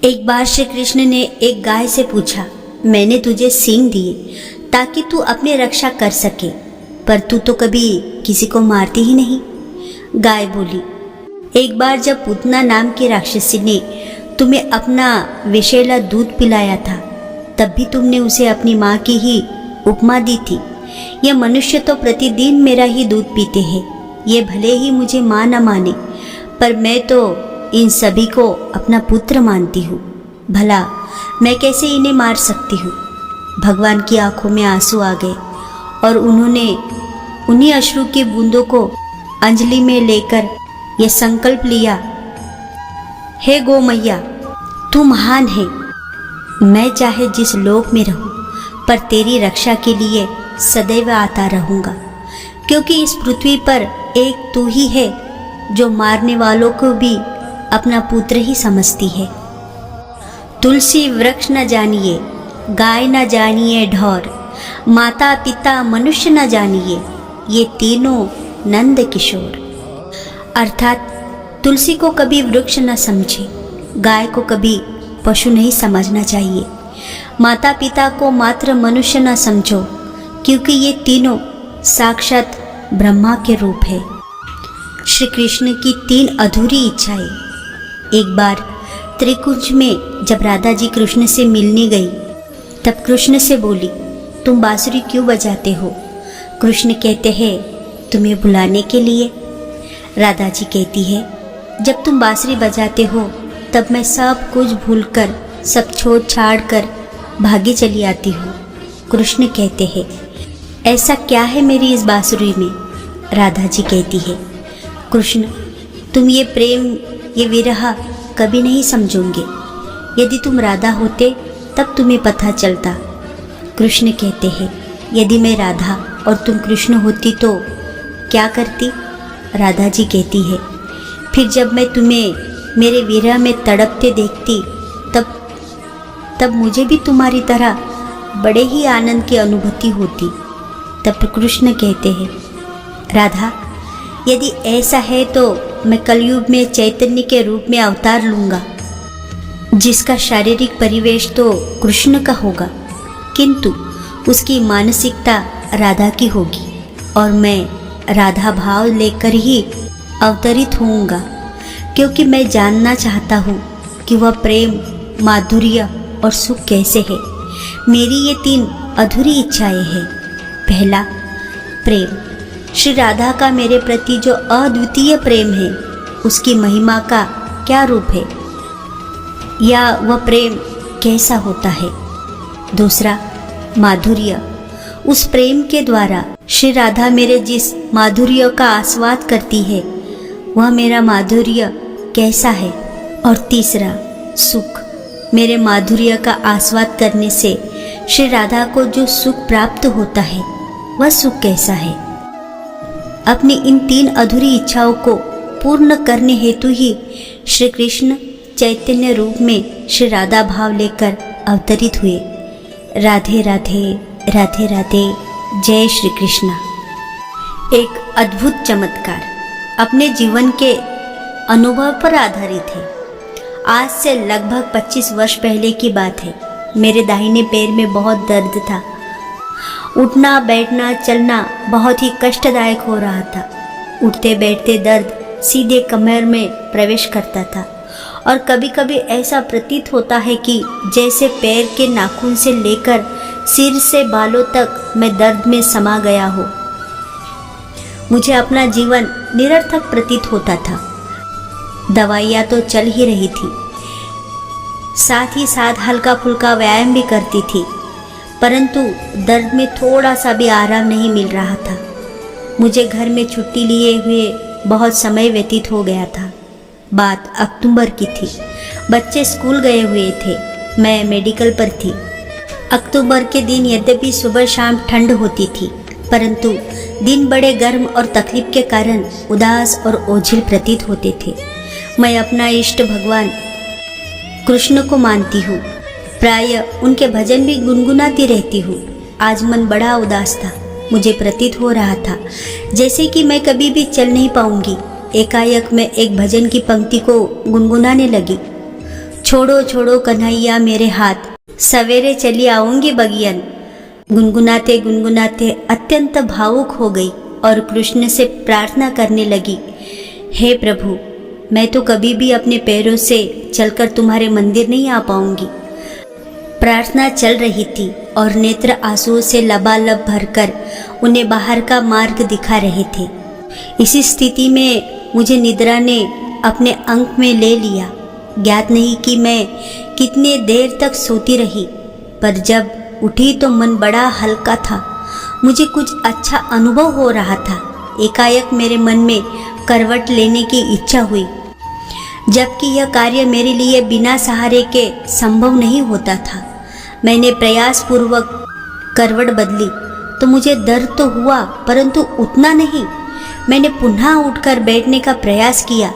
एक बार श्री कृष्ण ने एक गाय से पूछा, मैंने तुझे सींग दिए ताकि तू अपनी रक्षा कर सके, पर तू तो कभी किसी को मारती ही नहीं। गाय बोली, एक बार जब पूतना नाम की राक्षसी ने तुम्हें अपना विषैला दूध पिलाया था, तब भी तुमने उसे अपनी माँ की ही उपमा दी थी। यह मनुष्य तो प्रतिदिन मेरा ही दूध पीते हैं, ये भले ही मुझे माँ न माने, पर मैं तो इन सभी को अपना पुत्र मानती हूँ। भला मैं कैसे इन्हें मार सकती हूँ। भगवान की आंखों में आंसू आ गए और उन्होंने उन्हीं अश्रु की बूंदों को अंजलि में लेकर यह संकल्प लिया, हे गौ मैया, तू महान है। मैं चाहे जिस लोक में रहूं, पर तेरी रक्षा के लिए सदैव आता रहूंगा, क्योंकि इस पृथ्वी पर एक तू ही है जो मारने वालों को भी अपना पुत्र ही समझती है। तुलसी वृक्ष न जानिए, गाय न जानिए ढोर, माता पिता मनुष्य न जानिए, ये तीनों नंद किशोर। अर्थात तुलसी को कभी वृक्ष न समझे, गाय को कभी पशु नहीं समझना चाहिए, माता पिता को मात्र मनुष्य न समझो, क्योंकि ये तीनों साक्षात ब्रह्मा के रूप है। श्री कृष्ण की 3 अधूरी इच्छाएं। एक बार त्रिकुंज में जब राधा जी कृष्ण से मिलने गई, तब कृष्ण से बोली, तुम बांसुरी क्यों बजाते हो? कृष्ण कहते हैं, तुम्हें बुलाने के लिए। राधा जी कहती है, जब तुम बांसुरी बजाते हो तब मैं सब कुछ भूलकर, सब छोड़ छाड़ कर भागी चली आती हूँ। कृष्ण कहते हैं, ऐसा क्या है मेरी इस बांसुरी में? राधा जी कहती है, कृष्ण, तुम ये प्रेम, ये विरह कभी नहीं समझोगे। यदि तुम राधा होते तब तुम्हें पता चलता। कृष्ण कहते हैं, यदि मैं राधा और तुम कृष्ण होती तो क्या करती? राधा जी कहती है, फिर जब मैं तुम्हें मेरे विरह में तड़पते देखती, तब मुझे भी तुम्हारी तरह बड़े ही आनंद की अनुभूति होती। तब कृष्ण कहते हैं, राधा, यदि ऐसा है तो मैं कलयुग में चैतन्य के रूप में अवतार लूँगा, जिसका शारीरिक परिवेश तो कृष्ण का होगा, किंतु उसकी मानसिकता राधा की होगी, और मैं राधा भाव लेकर ही अवतरित होऊंगा, क्योंकि मैं जानना चाहता हूँ कि वह प्रेम, माधुर्य और सुख कैसे है। मेरी ये 3 अधूरी इच्छाएं हैं। पहला, प्रेम। श्री राधा का मेरे प्रति जो अद्वितीय प्रेम है, उसकी महिमा का क्या रूप है, या वह प्रेम कैसा होता है। दूसरा, माधुर्य। उस प्रेम के द्वारा श्री राधा मेरे जिस माधुर्य का आस्वाद करती है, वह मेरा माधुर्य कैसा है। और तीसरा, सुख। मेरे माधुर्य का आस्वाद करने से श्री राधा को जो सुख प्राप्त होता है, वह सुख कैसा है। अपनी इन 3 अधूरी इच्छाओं को पूर्ण करने हेतु ही श्री कृष्ण चैतन्य रूप में श्री राधा भाव लेकर अवतरित हुए। राधे राधे, राधे राधे, जय श्री कृष्ण। एक अद्भुत चमत्कार अपने जीवन के अनुभव पर आधारित है। आज से लगभग 25 वर्ष पहले की बात है। मेरे दाहिने पैर में बहुत दर्द था। उठना, बैठना, चलना बहुत ही कष्टदायक हो रहा था। उठते बैठते दर्द सीधे कमर में प्रवेश करता था, और कभी कभी ऐसा प्रतीत होता है कि जैसे पैर के नाखून से लेकर सिर से बालों तक मैं दर्द में समा गया हो। मुझे अपना जीवन निरर्थक प्रतीत होता था। दवाइयाँ तो चल ही रही थी, साथ ही साथ हल्का फुल्का व्यायाम भी करती थी, परंतु दर्द में थोड़ा सा भी आराम नहीं मिल रहा था। मुझे घर में छुट्टी लिए हुए बहुत समय व्यतीत हो गया था। बात अक्टूबर की थी। बच्चे स्कूल गए हुए थे, मैं मेडिकल पर थी। अक्टूबर के दिन यद्यपि सुबह शाम ठंड होती थी, परंतु दिन बड़े गर्म और तकलीफ के कारण उदास और ओझिल प्रतीत होते थे। मैं अपना इष्ट भगवान कृष्ण को मानती हूँ, प्रायः उनके भजन भी गुनगुनाती रहती हूँ। आज मन बड़ा उदास था। मुझे प्रतीत हो रहा था जैसे कि मैं कभी भी चल नहीं पाऊंगी। एकाएक मैं एक भजन की पंक्ति को गुनगुनाने लगी। छोड़ो छोड़ो कन्हैया मेरे हाथ, सवेरे चली आऊंगी बगियन। गुनगुनाते गुनगुनाते अत्यंत भावुक हो गई और कृष्ण से प्रार्थना करने लगी, हे प्रभु, मैं तो कभी भी अपने पैरों से चलकर तुम्हारे मंदिर नहीं आ पाऊंगी। प्रार्थना चल रही थी और नेत्र आंसुओं से लबालब भरकर उन्हें बाहर का मार्ग दिखा रहे थे। इसी स्थिति में मुझे निद्रा ने अपने अंक में ले लिया। ज्ञात नहीं कि मैं कितने देर तक सोती रही, पर जब उठी तो मन बड़ा हल्का था। मुझे कुछ अच्छा अनुभव हो रहा था। एकाएक मेरे मन में करवट लेने की इच्छा हुई, जबकि यह कार्य मेरे लिए बिना सहारे के संभव नहीं होता था। मैंने प्रयासपूर्वक करवट बदली तो मुझे दर्द तो हुआ, परंतु उतना नहीं। मैंने पुनः उठकर बैठने का प्रयास किया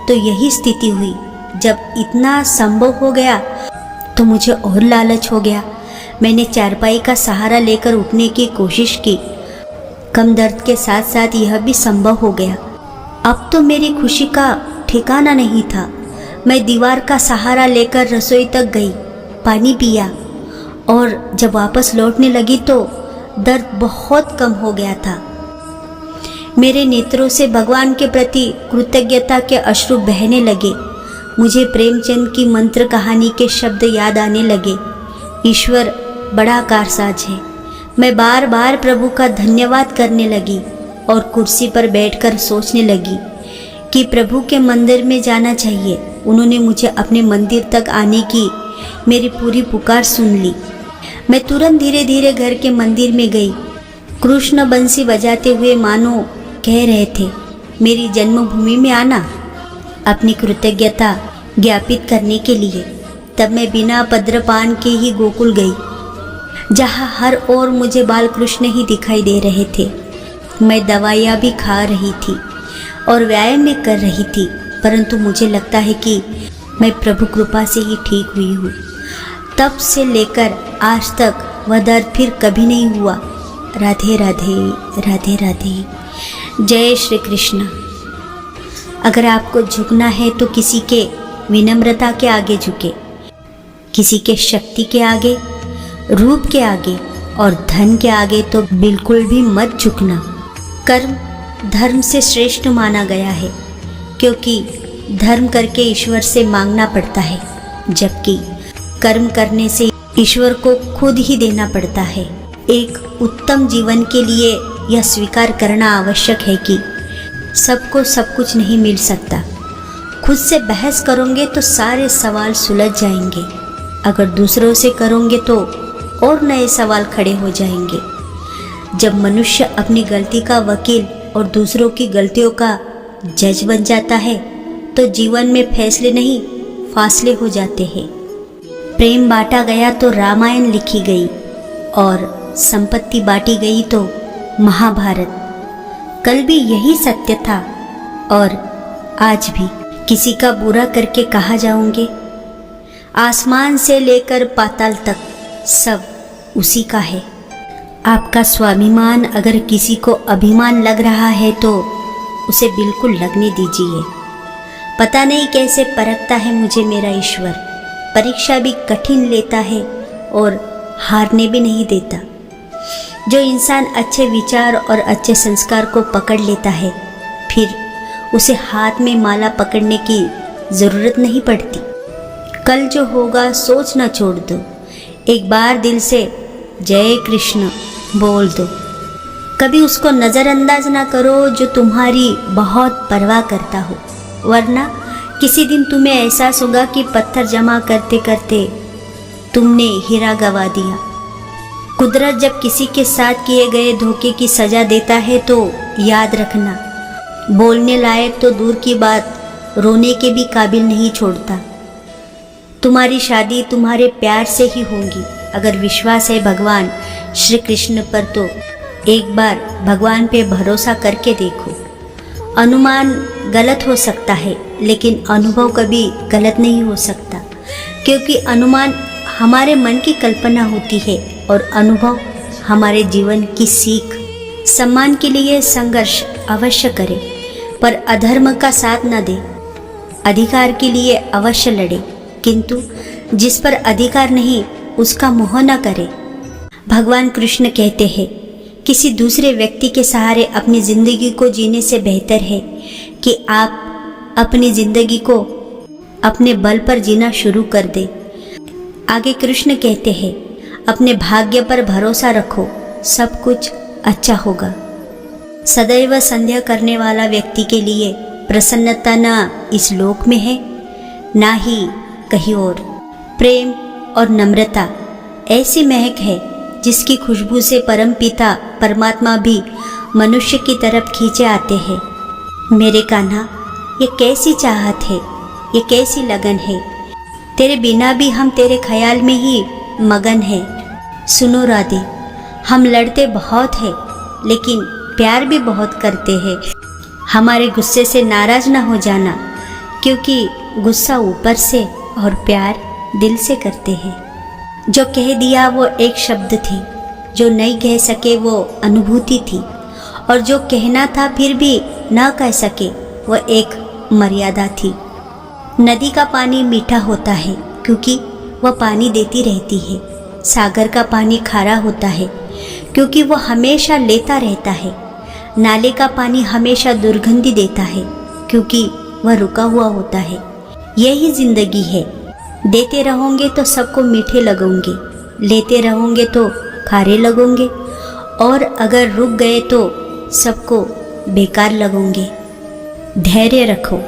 तो यही स्थिति हुई। जब इतना संभव हो गया तो मुझे और लालच हो गया। मैंने चारपाई का सहारा लेकर उठने की कोशिश की। कम दर्द के साथ साथ यह भी संभव हो गया। अब तो मेरी खुशी का ठिकाना नहीं था। मैं दीवार का सहारा लेकर रसोई तक गई, पानी पिया और जब वापस लौटने लगी तो दर्द बहुत कम हो गया था। मेरे नेत्रों से भगवान के प्रति कृतज्ञता के अश्रु बहने लगे। मुझे प्रेमचंद की मंत्र कहानी के शब्द याद आने लगे, ईश्वर बड़ा कारसाज है। मैं बार बार प्रभु का धन्यवाद करने लगी और कुर्सी पर बैठकर सोचने लगी कि प्रभु के मंदिर में जाना चाहिए। उन्होंने मुझे अपने मंदिर तक आने की मेरी पूरी पुकार सुन ली। मैं तुरंत धीरे धीरे घर के मंदिर में गई। कृष्ण बंसी बजाते हुए मानो कह रहे थे, मेरी जन्मभूमि में आना, अपनी कृतज्ञता ज्ञापित करने के लिए। तब मैं बिना पद्रपान के ही गोकुल गई, जहाँ हर ओर मुझे बाल कृष्ण ही दिखाई दे रहे थे। मैं दवाइयाँ भी खा रही थी और व्यायाम भी कर रही थी, परंतु मुझे लगता है कि मैं प्रभु कृपा से ही ठीक हुई हूँ। तब से लेकर आज तक वह दर्द फिर कभी नहीं हुआ। राधे राधे, राधे राधे, जय श्री कृष्ण। अगर आपको झुकना है तो किसी के विनम्रता के आगे झुके, किसी के शक्ति के आगे, रूप के आगे और धन के आगे तो बिल्कुल भी मत झुकना। कर्म धर्म से श्रेष्ठ माना गया है, क्योंकि धर्म करके ईश्वर से मांगना पड़ता है, जबकि कर्म करने से ईश्वर को खुद ही देना पड़ता है। एक उत्तम जीवन के लिए यह स्वीकार करना आवश्यक है कि सबको सब कुछ नहीं मिल सकता। खुद से बहस करोगे तो सारे सवाल सुलझ जाएंगे, अगर दूसरों से करोगे तो और नए सवाल खड़े हो जाएंगे। जब मनुष्य अपनी गलती का वकील और दूसरों की गलतियों का जज बन जाता है तो जीवन में फैसले नहीं फासले हो जाते हैं। प्रेम बांटा गया तो रामायण लिखी गई और संपत्ति बांटी गई तो महाभारत। कल भी यही सत्य था और आज भी। किसी का बुरा करके कहाँ जाओगे? आसमान से लेकर पाताल तक सब उसी का है। आपका स्वाभिमान अगर किसी को अभिमान लग रहा है तो उसे बिल्कुल लगने दीजिए। पता नहीं कैसे परखता है मुझे मेरा ईश्वर। परीक्षा भी कठिन लेता है और हारने भी नहीं देता। जो इंसान अच्छे विचार और अच्छे संस्कार को पकड़ लेता है, फिर उसे हाथ में माला पकड़ने की ज़रूरत नहीं पड़ती। कल जो होगा सोचना छोड़ दो, एक बार दिल से जय कृष्ण बोल दो। कभी उसको नज़रअंदाज ना करो जो तुम्हारी बहुत परवाह करता हो, वरना किसी दिन तुम्हें एहसास होगा कि पत्थर जमा करते करते तुमने हीरा गवा दिया। कुदरत जब किसी के साथ किए गए धोखे की सज़ा देता है तो याद रखना, बोलने लायक तो दूर की बात, रोने के भी काबिल नहीं छोड़ता। तुम्हारी शादी तुम्हारे प्यार से ही होगी। अगर विश्वास है भगवान श्री कृष्ण पर तो एक बार भगवान पे भरोसा करके देखो। अनुमान गलत हो सकता है, लेकिन अनुभव कभी गलत नहीं हो सकता, क्योंकि अनुमान हमारे मन की कल्पना होती है और अनुभव हमारे जीवन की सीख। सम्मान के लिए संघर्ष अवश्य करें, पर अधर्म का साथ न दे। अधिकार के लिए अवश्य लड़े, किंतु जिस पर अधिकार नहीं उसका मोह न करे। भगवान कृष्ण कहते हैं, किसी दूसरे व्यक्ति के सहारे अपनी जिंदगी को जीने से बेहतर है कि आप अपनी जिंदगी को अपने बल पर जीना शुरू कर दे। आगे कृष्ण कहते हैं, अपने भाग्य पर भरोसा रखो, सब कुछ अच्छा होगा। सदैव संध्या करने वाला व्यक्ति के लिए प्रसन्नता न इस लोक में है ना ही कहीं और। प्रेम और नम्रता ऐसी महक है जिसकी खुशबू से परम पिता परमात्मा भी मनुष्य की तरफ खींचे आते हैं। मेरे कान्हा, ये कैसी चाहत है, ये कैसी लगन है, तेरे बिना भी हम तेरे ख्याल में ही मगन है। सुनो राधे, हम लड़ते बहुत हैं लेकिन प्यार भी बहुत करते हैं। हमारे गुस्से से नाराज ना हो जाना, क्योंकि गुस्सा ऊपर से और प्यार दिल से करते हैं। जो कह दिया वो एक शब्द थी, जो नहीं कह सके वो अनुभूति थी, और जो कहना था फिर भी ना कह सके वो एक मर्यादा थी। नदी का पानी मीठा होता है क्योंकि वह पानी देती रहती है। सागर का पानी खारा होता है क्योंकि वो हमेशा लेता रहता है। नाले का पानी हमेशा दुर्गंधी देता है क्योंकि वह रुका हुआ होता है। यही जिंदगी है, देते रहोगे तो सबको मीठे लगोगे, लेते रहोगे तो खारे लगोगे, और अगर रुक गए तो सबको बेकार लगोगे। धैर्य रखो,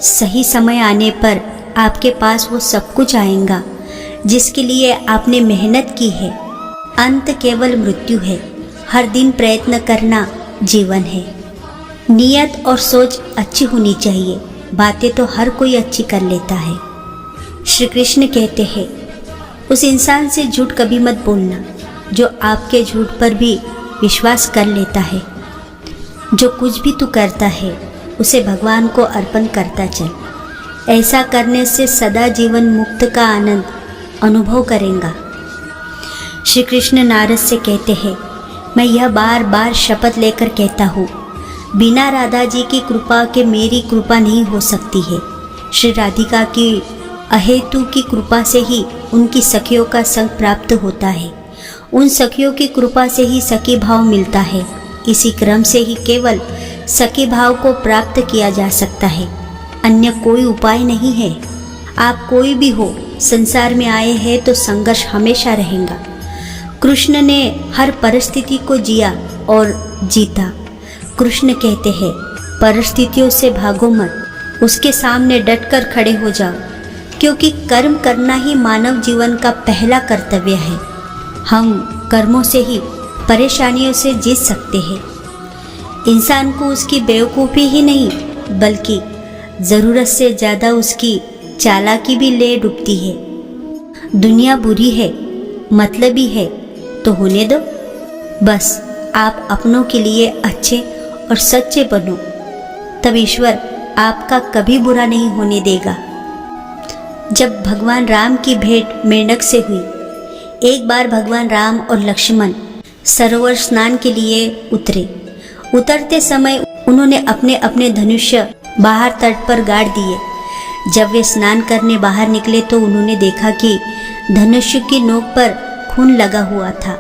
सही समय आने पर आपके पास वो सब कुछ आएगा जिसके लिए आपने मेहनत की है। अंत केवल मृत्यु है, हर दिन प्रयत्न करना जीवन है। नियत और सोच अच्छी होनी चाहिए, बातें तो हर कोई अच्छी कर लेता है। श्री कृष्ण कहते हैं, उस इंसान से झूठ कभी मत बोलना जो आपके झूठ पर भी विश्वास कर लेता है। जो कुछ भी तू करता है उसे भगवान को अर्पण करता चल। ऐसा करने से सदा जीवन मुक्त का आनंद अनुभव करेगा। श्री कृष्ण नारद से कहते हैं, मैं यह बार बार शपथ लेकर कहता हूँ, बिना राधा जी की कृपा के मेरी कृपा नहीं हो सकती है। श्री राधिका की अहेतु की कृपा से ही उनकी सखियों का संग प्राप्त होता है। उन सखियों की कृपा से ही सखी भाव मिलता है। इसी क्रम से ही केवल सखी भाव को प्राप्त किया जा सकता है, अन्य कोई उपाय नहीं है। आप कोई भी हो, संसार में आए हैं तो संघर्ष हमेशा रहेगा। कृष्ण ने हर परिस्थिति को जिया और जीता। कृष्ण कहते हैं, परिस्थितियों से भागो मत, उसके सामने डटकर खड़े हो जाओ, क्योंकि कर्म करना ही मानव जीवन का पहला कर्तव्य है। हम कर्मों से ही परेशानियों से जीत सकते हैं। इंसान को उसकी बेवकूफ़ी ही नहीं बल्कि ज़रूरत से ज़्यादा उसकी चालाकी भी ले डूबती है। दुनिया बुरी है, मतलबी है तो होने दो। बस आप अपनों के लिए अच्छे और सच्चे बनो, तब ईश्वर आपका कभी बुरा नहीं होने देगा। जब भगवान राम की भेंट मेंढक से हुई, एक बार भगवान राम और लक्ष्मण सरोवर स्नान के लिए उतरे। उतरते समय उन्होंने अपने अपने धनुष्य बाहर तट पर गाड़ दिए। जब वे स्नान करने बाहर निकले तो उन्होंने देखा कि धनुष्य की नोक पर खून लगा हुआ था।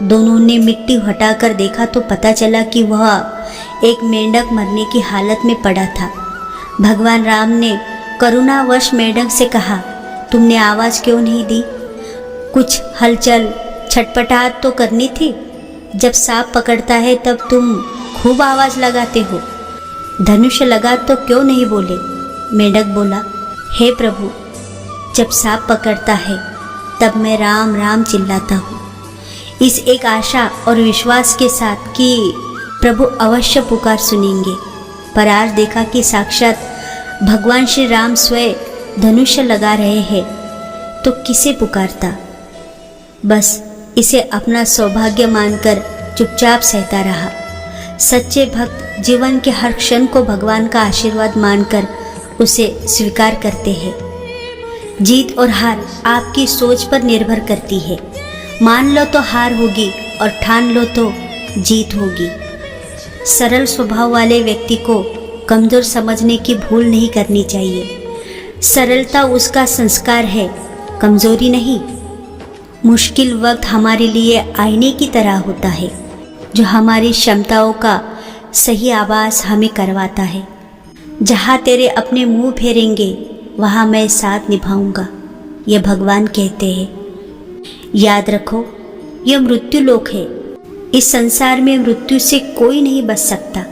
दोनों ने मिट्टी हटाकर देखा तो पता चला कि वह एक मेंढक मरने की हालत में पड़ा था। भगवान राम ने करुणावश मेंढक से कहा, तुमने आवाज़ क्यों नहीं दी? कुछ हलचल छटपटाहट तो करनी थी। जब सांप पकड़ता है तब तुम खूब आवाज़ लगाते हो, धनुष लगा तो क्यों नहीं बोले? मेंढक बोला, हे प्रभु, जब सांप पकड़ता है तब मैं राम राम चिल्लाता हूँ, इस एक आशा और विश्वास के साथ कि प्रभु अवश्य पुकार सुनेंगे। पर आज देखा कि साक्षात भगवान श्री राम स्वयं धनुष लगा रहे हैं तो किसे पुकारता? बस इसे अपना सौभाग्य मानकर चुपचाप सहता रहा। सच्चे भक्त जीवन के हर क्षण को भगवान का आशीर्वाद मानकर उसे स्वीकार करते हैं। जीत और हार आपकी सोच पर निर्भर करती है। मान लो तो हार होगी और ठान लो तो जीत होगी। सरल स्वभाव वाले व्यक्ति को कमज़ोर समझने की भूल नहीं करनी चाहिए। सरलता उसका संस्कार है, कमजोरी नहीं। मुश्किल वक्त हमारे लिए आईने की तरह होता है, जो हमारी क्षमताओं का सही आवाज़ हमें करवाता है। जहाँ तेरे अपने मुंह फेरेंगे वहाँ मैं साथ निभाऊंगा, यह भगवान कहते हैं। याद रखो, यह मृत्यु लोक है। इस संसार में मृत्यु से कोई नहीं बच सकता।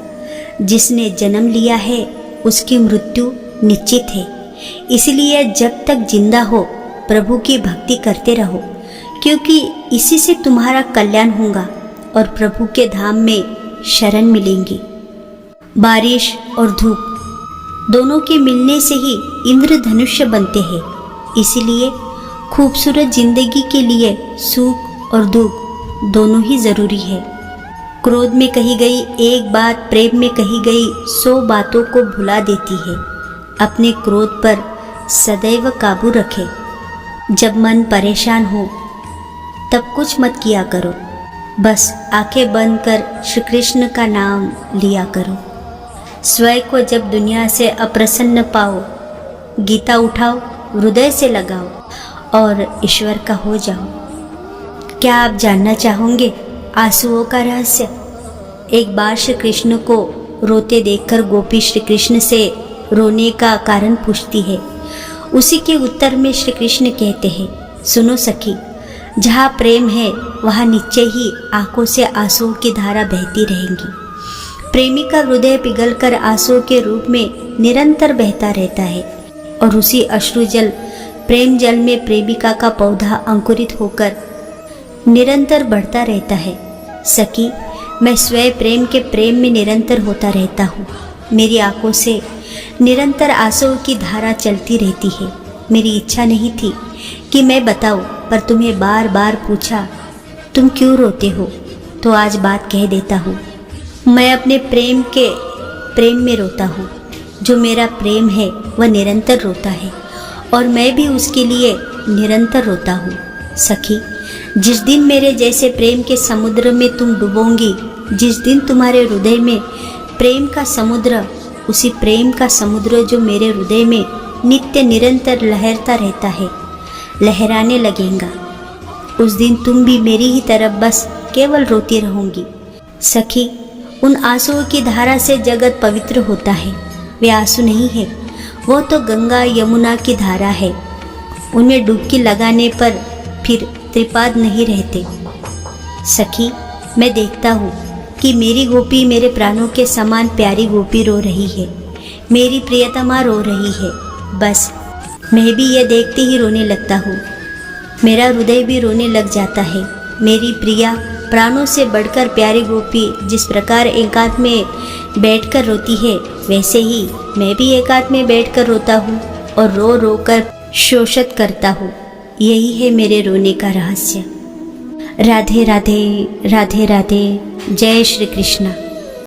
जिसने जन्म लिया है उसकी मृत्यु निश्चित है। इसलिए जब तक जिंदा हो प्रभु की भक्ति करते रहो, क्योंकि इसी से तुम्हारा कल्याण होगा और प्रभु के धाम में शरण मिलेंगी। बारिश और धूप दोनों के मिलने से ही इंद्रधनुष्य बनते हैं। इसलिए खूबसूरत जिंदगी के लिए सुख और दुख दोनों ही जरूरी है। क्रोध में कही गई एक बात प्रेम में कही गई 100 बातों को भुला देती है। अपने क्रोध पर सदैव काबू रखे। जब मन परेशान हो तब कुछ मत किया करो, बस आंखें बंद कर श्री कृष्ण का नाम लिया करो। स्वयं को जब दुनिया से अप्रसन्न पाओ, गीता उठाओ, हृदय से लगाओ और ईश्वर का हो जाओ। क्या आप जानना चाहोगे आंसुओं का रहस्य? एक बार श्री कृष्ण को रोते देखकर गोपी श्री कृष्ण से रोने का कारण पूछती है। उसी के उत्तर में श्री कृष्ण कहते हैं, सुनो सखी, जहाँ प्रेम है वहाँ निश्चय ही आंखों से आंसुओं की धारा बहती रहेंगी। प्रेमी का हृदय पिघलकर आंसुओं के रूप में निरंतर बहता रहता है और उसी अश्रु जल प्रेम जल में प्रेमिका का पौधा अंकुरित होकर निरंतर बढ़ता रहता है। सखी, मैं स्वयं प्रेम के प्रेम में निरंतर होता रहता हूँ। मेरी आंखों से निरंतर आंसुओं की धारा चलती रहती है। मेरी इच्छा नहीं थी कि मैं बताऊँ, पर तुम्हें बार बार पूछा तुम क्यों रोते हो, तो आज बात कह देता हूँ। मैं अपने प्रेम में रोता हूँ। जो मेरा प्रेम है वह निरंतर रोता है और मैं भी उसके लिए निरंतर रोता हूँ। सखी, जिस दिन मेरे जैसे प्रेम के समुद्र में तुम डूबोगी, जिस दिन तुम्हारे हृदय में प्रेम का समुद्र, उसी प्रेम का समुद्र जो मेरे हृदय में नित्य निरंतर लहरता रहता है, लहराने लगेगा, उस दिन तुम भी मेरी ही तरफ बस केवल रोती रहोगी। सखी, उन आंसुओं की धारा से जगत पवित्र होता है। वे आंसू नहीं है, वो तो गंगा यमुना की धारा है। उनमें डुबकी लगाने पर फिर त्रिपाद नहीं रहते। सखी, मैं देखता हूँ कि मेरी गोपी मेरे प्राणों के समान प्यारी गोपी रो रही है, मेरी प्रियतमा रो रही है। बस मैं भी यह देखते ही रोने लगता हूँ। मेरा हृदय भी रोने लग जाता है। मेरी प्रिया प्राणों से बढ़कर प्यारी गोपी जिस प्रकार एकांत में बैठकर रोती है, वैसे ही मैं भी एकांत में बैठकर रोता हूँ और रो रो कर शोषित करता हूँ। यही है मेरे रोने का रहस्य। राधे राधे, राधे राधे। जय श्री कृष्ण।